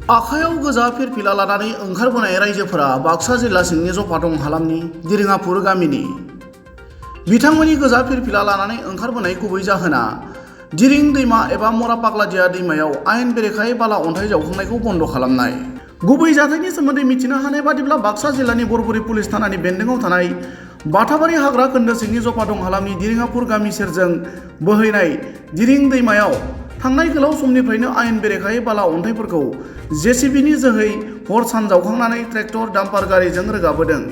आखायाव गोजा फिरफिला लानानै ओंखारबोनाय रायजोफोरा बाक्सा जिल्ला सिंनि जफादं हालामनि दिरिङापुर गामिनि बिथांमोननि गोजा फिरफिला लानानै ओंखारबोनाय गुबै जाहोना दिरिं दैमा एबा मरापाग्लादिया दैमायाव आयेन बेरेखायै बाला अन्थाइ जावखांनायखौ बन्द खालामनाय। गुबै जाथायनि सोमोन्दै मिथिनो हानाय बादिब्ला बाक्सा जिल्लानि बरबुरि पुलिस थानानि बेन्दोङाव थानाय बाथाबारि हाग्रा खोन्दो सिंनि जफादं हालामनि दिरिङापुर गामि सेरजों बोहैनाय दिरिं दैमायाव थांनाय गोलाव समनिफ्रायनो आयेन बेरेखायै बाला अन्थाइफोरखौ जेसिबिनि जोहै हर सान जावखांनानै ट्रेक्टर डाम्पार गारिजों रोगाबोदों।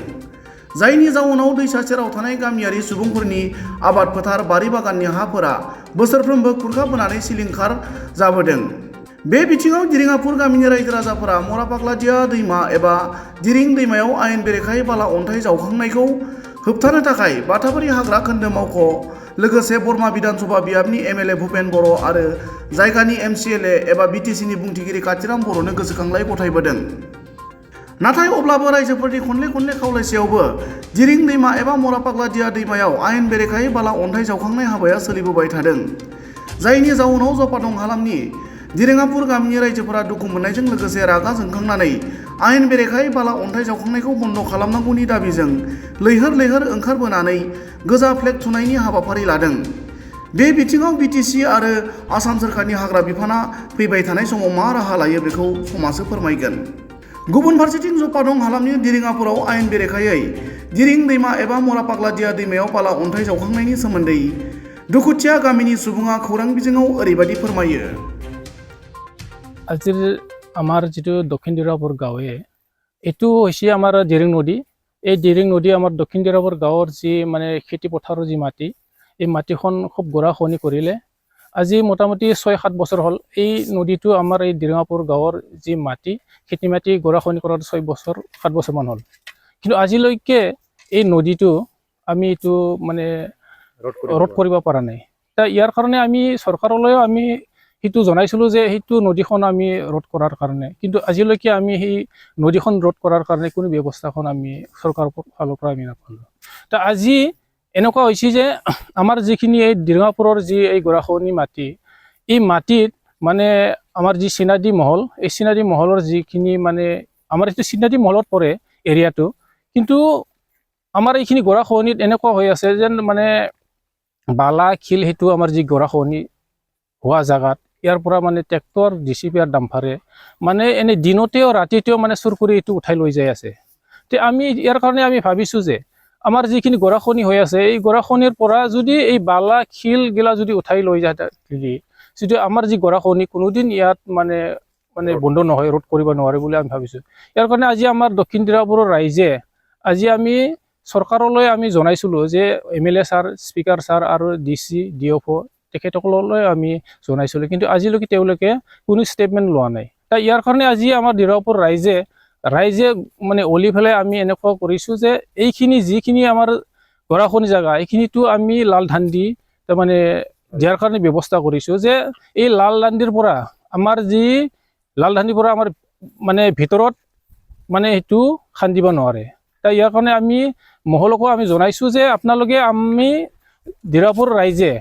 जायनि जाउनाव दैसा सेराव थानाय गामियारि सुबुंफोरनि आबाद फोथार बारि बागाननि हाफोरा बोसोरफ्रोमबो खुरखाबोनानै सिलिंखार जाबोदों। बे बिथिङाव दिरिङापुर गामिनि रायजो राजाफोरा मरापाग्लादिया दैमा एबा दिरिं दैमायाव आयेन बेरेखायै बाला अन्थाइ जावखांनायखौ होबथानो थाखाय बाथाबारि हाग्रा खोन्दो मावख' लोगोसे बरमा बिधानसभा बियाबनि एमएलए भुपेन बर' आरो जायगानि एमसिएलए एबा बिटिसिनि बुंथिगिरि काथिराम बर'नो गोसोखांलाय गथायबोदों। नाथाय अब्लाबो रायजोफोरनि खनले खावलायसेयावबो दिरिं दैमा एबा मरापाग्लादिया दैमायाव आयेन बेरेखायै बाला अन्थाइ जावखांनाय हाबाया सोलिबोबाय थादों। जायनि जाउनाव जफादं हालामनि दिरिङापुर गामिनि रायजोफोरा दुखु मोननायजों लोगोसे रागा जोंखांनानै आयेन बेरेखायै बाला अन्थाइ जावखांनायखौ बन्द खालामनांगौनि दाबिजों लैहोर ओंखारबोनानै गोजा फ्लेग थुनायनि हाबाफारि लादों। बे बिथिङाव बिटिसि आरो आसाम सोरखारनि हाग्रा बिफाना फैबाय थानाय समाव मा राहा लायो बेखौ समासो फोरमायगोन। गुबुन फारसेथिं जफादं हालामनि दिरिङापुराव आयेन बेरेखायै दिरिं दैमा एबा मरापाग्लादिया दैमायाव बाला अन्थाइ जावखांनायनि सोमोन्दै दुखुथिया गामिनि सुबुङा खौरां बिजोङाव ओरैबायदि फोरमायो। আজিৰ আমাৰ যিটো দক্ষিণ দিৰাপুৰ গাঁৱে এইটো হৈছে আমাৰ দিৰিং নদী। এই দিৰিং নদী আমাৰ দক্ষিণ দিৰাপুৰ গাঁৱৰ যি মানে খেতি পথাৰৰ যি মাটি, এই মাটিখন খুব গৰাখহনীয়া কৰিলে। আজি মোটামুটি ৬-৭ বছৰ হ'ল এই নদীটো আমাৰ এই দিৰিঙাপুৰ গাঁৱৰ যি মাটি খেতি মাটি গৰাখহনীয়া কৰাৰ ৬-৭ বছৰমান হ'ল। কিন্তু আজিলৈকে এই নদীটো আমি এইটো মানে ৰোধ কৰিব পৰা নাই। ইয়াৰ কাৰণে আমি চৰকাৰলৈও আমি সেইটো জনাইছিলোঁ যে সেইটো নদীখন আমি ৰোধ কৰাৰ কাৰণে, কিন্তু আজিলৈকে আমি সেই নদীখন ৰোধ কৰাৰ কাৰণে কোনো ব্যৱস্থাখন আমি চৰকাৰৰ ফালৰ পৰা আমি নাপালোঁ। আজি এনেকুৱা হৈছে যে আমাৰ যিখিনি এই দিৰিঙাপুৰৰ যি এই গৰাখহনীয়া মাটি, এই মাটিত মানে আমাৰ যি চিনাদি মহল, এই চিনাদি মহলৰ যিখিনি মানে আমাৰ এইটো চিনাদি মহলত পৰে এৰিয়াটো, কিন্তু আমাৰ এইখিনি গৰাখহনীত এনেকুৱা হৈ আছে যেন মানে বালা শিল সেইটো আমাৰ যি গৰাখহনীয়া হোৱা জাগাত ইয়াৰ পৰা মানে ট্ৰেক্টৰ ডিচিপি আৰু ডাম্পাৰে মানে এনে দিনতেও ৰাতিতেও মানে চুৰ কৰি এইটো উঠাই লৈ যাই আছে। তে আমি ইয়াৰ কাৰণে আমি ভাবিছোঁ যে আমাৰ যিখিনি গৰাখহনীয়া হৈ আছে এই গৰাখহনীৰ পৰা যদি এই বালা শিল গিলা যদি উঠাই লৈ যায় যদি আমাৰ যি গৰাখহনী কোনোদিন ইয়াত মানে বন্ধ নহয়, ৰোধ কৰিব নোৱাৰে বুলি আমি ভাবিছোঁ। ইয়াৰ কাৰণে আজি আমাৰ দক্ষিণ দিৰাপুৰৰ ৰাইজে আজি আমি চৰকাৰলৈ আমি জনাইছিলোঁ যে এমএলএ ছাৰ, স্পীকাৰ ছাৰ আৰু ডিচি ডিএফঅ তেখেতসকললৈ আমি জনাইছিলোঁ, কিন্তু আজিলৈকে তেওঁলোকে কোনো ষ্টেটমেণ্ট লোৱা নাই। ইয়াৰ কাৰণে আজি আমাৰ দিৰাপুৰ ৰাইজে মানে অলি পেলাই আমি এনেকুৱা কৰিছোঁ যে এইখিনি যিখিনি আমাৰ গৰাখহনীয়া জেগা এইখিনিতো আমি লাল ধান দি তাৰমানে দিয়াৰ কাৰণে ব্যৱস্থা কৰিছোঁ যে এই লাল দাণ্ডিৰ পৰা আমাৰ যি লাল ধানদিৰ পৰা আমাৰ মানে ভিতৰত মানে সেইটো খান্দিব নোৱাৰে। ইয়াৰ কাৰণে আমি মহলকো আমি জনাইছোঁ যে আপোনালোকে আমি দিৰাপুৰ ৰাইজে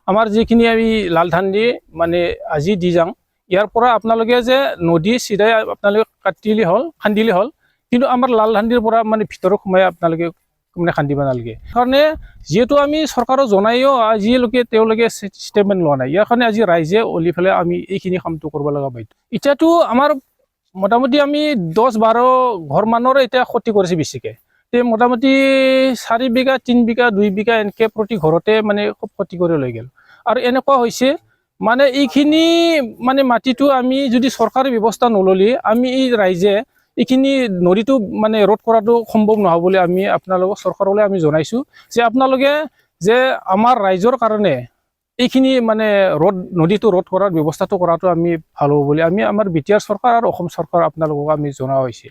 আমাৰ যিখিনি আমি লাল ধান দি মানে আজি দি যাওঁ, ইয়াৰ পৰা আপোনালোকে যে নদী চিধাই আপোনালোকে কাটিলে হ'ল, খান্দিলে হ'ল, কিন্তু আমাৰ লাল ধানদিৰ পৰা মানে ভিতৰত সোমাই আপোনালোকে মানে খান্দিব নালাগে। কাৰণে যিহেতু আমি চৰকাৰক জনাইও আজিলৈকে তেওঁলোকে ষ্টেটমেণ্ট লোৱা নাই। ইয়াৰ কাৰণে আজি ৰাইজে অলি পেলাই আমি এইখিনি কামটো কৰিব লগা বাধ্য। এতিয়াতো আমাৰ মোটামুটি আমি 10-12 ঘৰমানৰ এতিয়া ক্ষতি কৰিছে বেছিকৈ। মোটামুটি 4 বিঘা 3 বিঘা 2 বিঘা এনেকৈ প্ৰতি ঘৰতে মানে খুব ক্ষতি কৰি লৈ গ'ল। আৰু এনেকুৱা হৈছে মানে এইখিনি মানে মাটিটো আমি যদি চৰকাৰী ব্যৱস্থা নল'লে আমি এই ৰাইজে এইখিনি নদীটো মানে ৰোধ কৰাটো সম্ভৱ নহয় বুলি আমি আপোনালোকক চৰকাৰলৈ আমি জনাইছোঁ যে আপোনালোকে যে আমাৰ ৰাইজৰ কাৰণে এইখিনি মানে নদীটো ৰোধ কৰাৰ ব্যৱস্থাটো কৰাটো আমি ভাল হ'ব বুলি আমি আমাৰ বিটিআৰ চৰকাৰ আৰু অসম চৰকাৰ আপোনালোকক আমি জনোৱা হৈছে।